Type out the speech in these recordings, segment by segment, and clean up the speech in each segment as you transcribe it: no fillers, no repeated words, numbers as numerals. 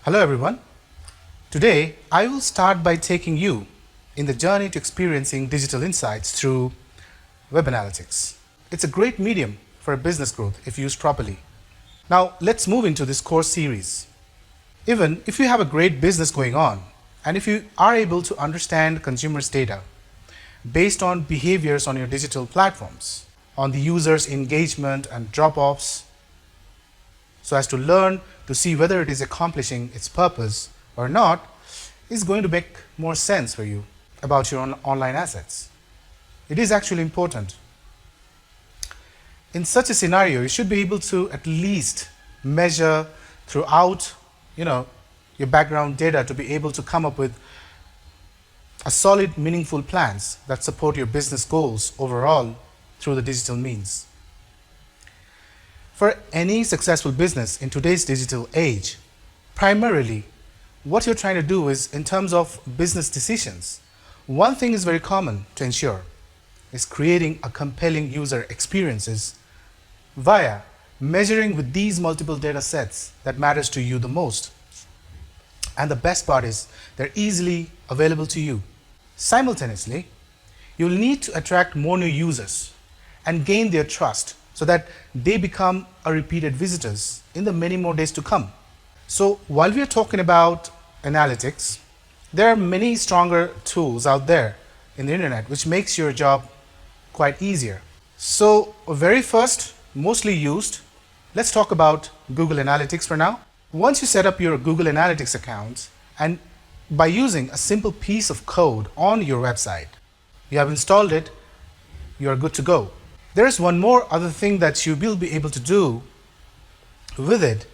Hello everyone. Today I will start by taking you in the journey to experiencing digital insights through web analytics. It's a great medium for business growth if used properly. Now let's move into this course series. Even if you have a great business going on and if you are able to understand consumers' data based on behaviors on your digital platforms, on the user's engagement and drop-offs, so as to learn to see whether it is accomplishing its purpose or not, is going to make more sense for you about your online assets. It is actually important. In such a scenario, you should be able to at least measure throughout, your background data to be able to come up with a solid, meaningful plans that support your business goals overall through the digital means. For any successful business in today's digital age, primarily what you're trying to do is in terms of business decisions, one thing is very common to ensure is creating a compelling user experiences via measuring with these multiple data sets that matters to you the most. And the best part is they're easily available to you. Simultaneously, you'll need to attract more new users and gain their trust so that they become a repeated visitors in the many more days to come. So while we are talking about analytics, there are many stronger tools out there in the internet which makes your job quite easier. So very first, mostly used, let's talk about Google Analytics for now. Once you set up your Google Analytics account and by using a simple piece of code on your website, you have installed it, you are good to go. There is one more other thing that you will be able to do with it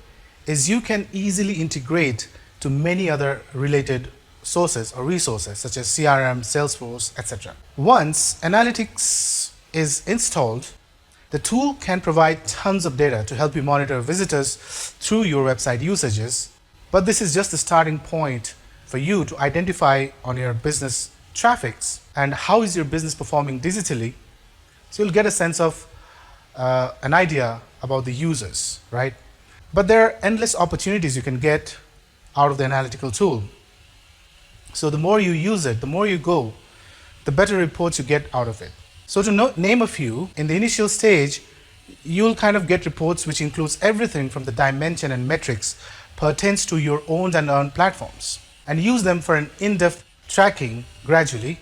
is you can easily integrate to many other related sources or resources such as CRM, Salesforce, etc. Once analytics is installed, the tool can provide tons of data to help you monitor visitors through your website usages, but this is just the starting point for you to identify on your business traffics and how is your business performing digitally. So you'll get a sense of an idea about the users, right? But there are endless opportunities you can get out of the analytical tool. So the more you use it, the more you go, the better reports you get out of it. So to name a few, in the initial stage, you'll kind of get reports which includes everything from the dimension and metrics pertains to your owned and earned platforms and use them for an in-depth tracking gradually.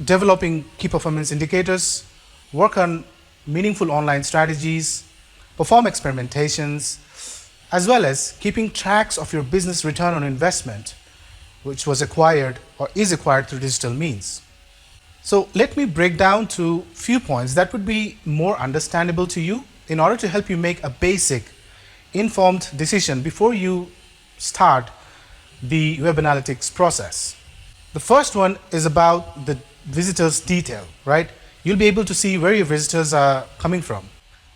Developing key performance indicators, work on meaningful online strategies, perform experimentations, as well as keeping tracks of your business return on investment, which was acquired or is acquired through digital means. So let me break down to a few points that would be more understandable to you in order to help you make a basic, informed decision before you start the web analytics process. The first one is about the visitors detail, right? You'll be able to see where your visitors are coming from,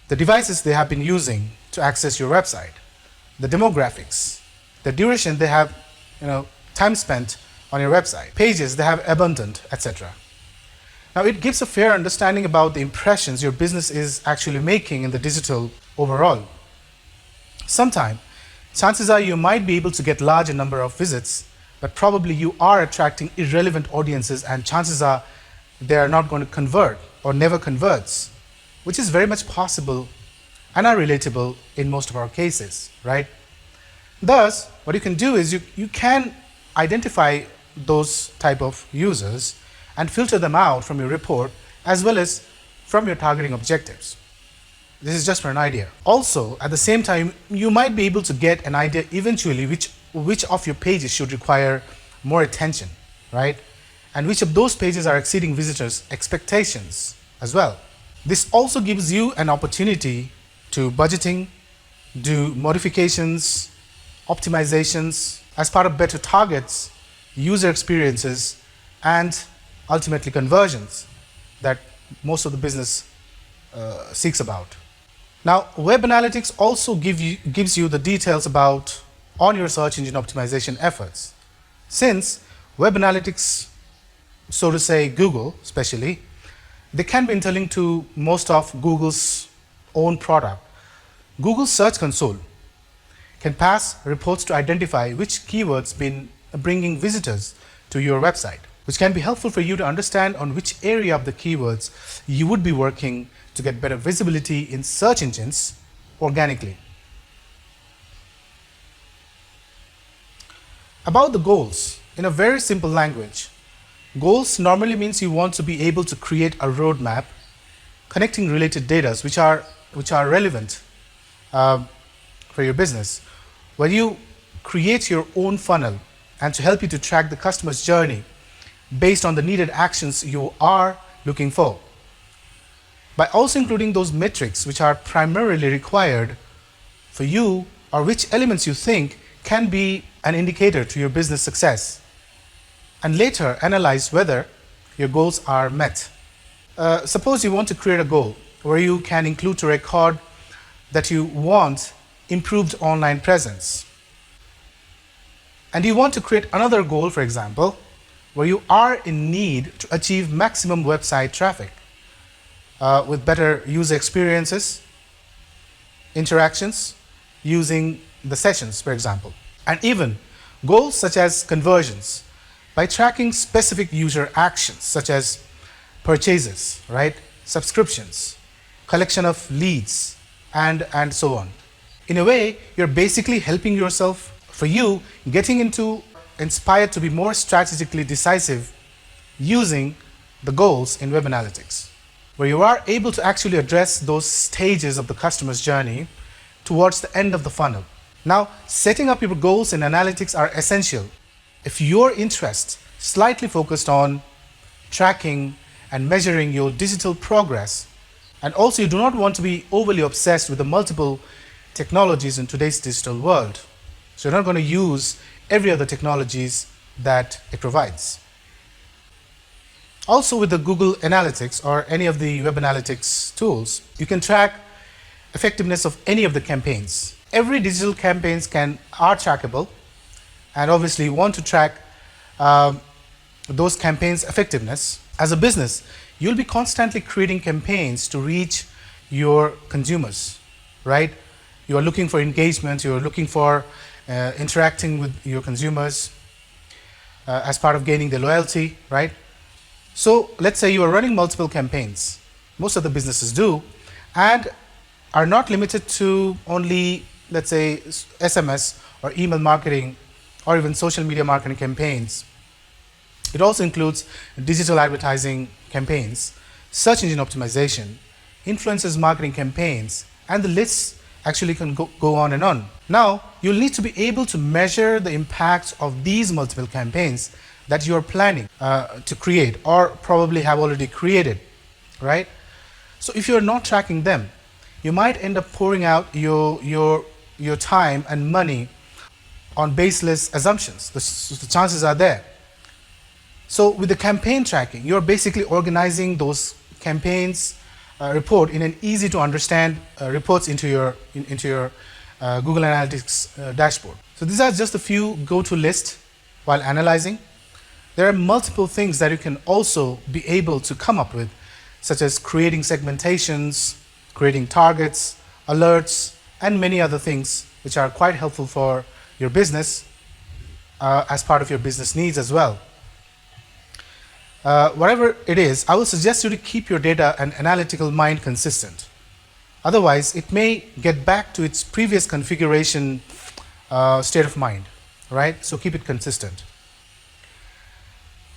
the devices they have been using to access your website, the demographics, the duration they have, time spent on your website, pages they have abandoned, etc. Now it gives a fair understanding about the impressions your business is actually making in the digital overall. Sometime, chances are you might be able to get larger number of visits, but probably you are attracting irrelevant audiences and chances are they are not going to convert or never converts, which is very much possible and are relatable in most of our cases, right? Thus, what you can do is you can identify those type of users and filter them out from your report as well as from your targeting objectives. This is just for an idea. Also, at the same time, you might be able to get an idea eventually which of your pages should require more attention, right? And which of those pages are exceeding visitors' expectations as well. This also gives you an opportunity to budgeting, do modifications, optimizations as part of better targets, user experiences, and ultimately conversions that most of the business seeks about. Now, web analytics also gives you the details about on your search engine optimization efforts. Since web analytics, so to say Google especially, they can be interlinked to most of Google's own product. Google Search Console can pass reports to identify which keywords been bringing visitors to your website, which can be helpful for you to understand on which area of the keywords you would be working to get better visibility in search engines organically. About the goals, in a very simple language, goals normally means you want to be able to create a roadmap connecting related data which are relevant for your business, where you create your own funnel and to help you to track the customer's journey based on the needed actions you are looking for. By also including those metrics which are primarily required for you, or which elements you think can be an indicator to your business success, and later analyze whether your goals are met. Suppose you want to create a goal where you can include to record that you want improved online presence. And you want to create another goal, for example, where you are in need to achieve maximum website traffic with better user experiences, interactions, using the sessions, for example. And even goals such as conversions by tracking specific user actions such as purchases, right? Subscriptions, collection of leads, and so on. In a way, you're basically helping yourself, for you, getting inspired to be more strategically decisive using the goals in web analytics, where you are able to actually address those stages of the customer's journey towards the end of the funnel. Now, setting up your goals in analytics are essential if your interest slightly focused on tracking and measuring your digital progress, and also you do not want to be overly obsessed with the multiple technologies in today's digital world. So you're not going to use every other technologies that it provides. Also, with the Google Analytics or any of the web analytics tools, you can track effectiveness of any of the campaigns. Every digital campaigns are trackable, and obviously you want to track those campaigns' effectiveness. As a business, you'll be constantly creating campaigns to reach your consumers, right? You are looking for engagement, you are looking for interacting with your consumers as part of gaining their loyalty, right? So let's say you are running multiple campaigns. Most of the businesses do, and are not limited to only, let's say, SMS or email marketing or even social media marketing campaigns. It also includes digital advertising campaigns, search engine optimization, influencers marketing campaigns, and the list actually can go on and on. Now, you'll need to be able to measure the impact of these multiple campaigns that you're planning to create or probably have already created, right? So if you're not tracking them, you might end up pouring out your time and money on baseless assumptions. The chances are there. So with the campaign tracking, you're basically organizing those campaigns report in an easy to understand reports into your Google Analytics dashboard. So these are just a few go-to lists while analyzing. There are multiple things that you can also be able to come up with, such as creating segmentations, creating targets, alerts, and many other things which are quite helpful for your business as part of your business needs as well. Whatever it is, I will suggest you to keep your data and analytical mind consistent. Otherwise, it may get back to its previous configuration state of mind, right? So keep it consistent.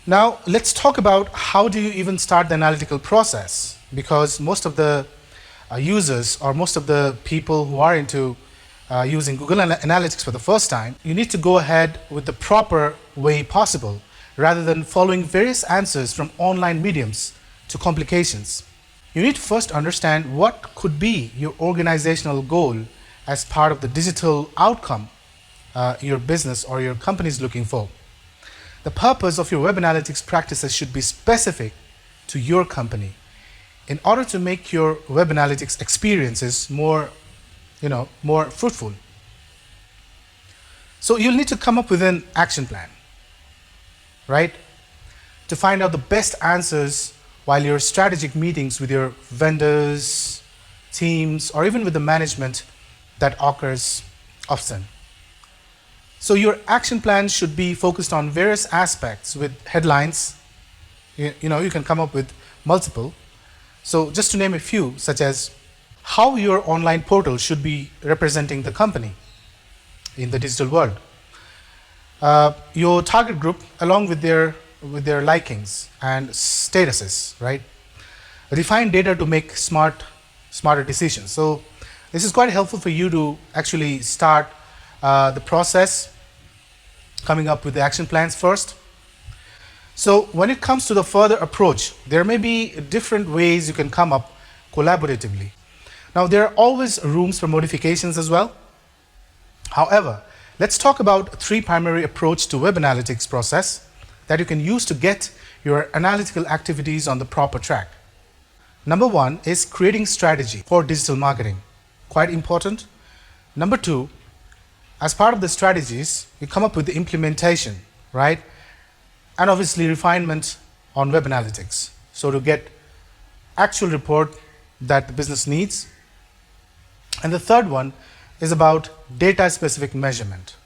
Now, let's talk about how do you even start the analytical process, because most of the users or most of the people who are into using Google Analytics for the first time, you need to go ahead with the proper way possible rather than following various answers from online mediums to complications. You need to first understand what could be your organizational goal as part of the digital outcome your business or your company is looking for. The purpose of your web analytics practices should be specific to your company in order to make your web analytics experiences more fruitful. So you'll need to come up with an action plan, right? To find out the best answers while your strategic meetings with your vendors, teams, or even with the management that occurs often. So your action plan should be focused on various aspects with headlines. You can come up with multiple. So just to name a few, such as how your online portal should be representing the company in the digital world. Your target group, along with their likings and statuses, right? Refine data to make smarter decisions. So this is quite helpful for you to actually start the process, coming up with the action plans first. So when it comes to the further approach, there may be different ways you can come up collaboratively. Now there are always rooms for modifications as well. However, let's talk about three primary approach to web analytics process that you can use to get your analytical activities on the proper track. Number one is creating strategy for digital marketing. Quite important. Number two, as part of the strategies, you come up with the implementation, right? And obviously refinement on web analytics. So to get actual report that the business needs. And the third one is about data specific measurement,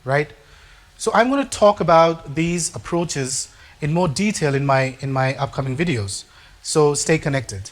right? So I'm going to talk about these approaches in more detail in my upcoming videos. So stay connected.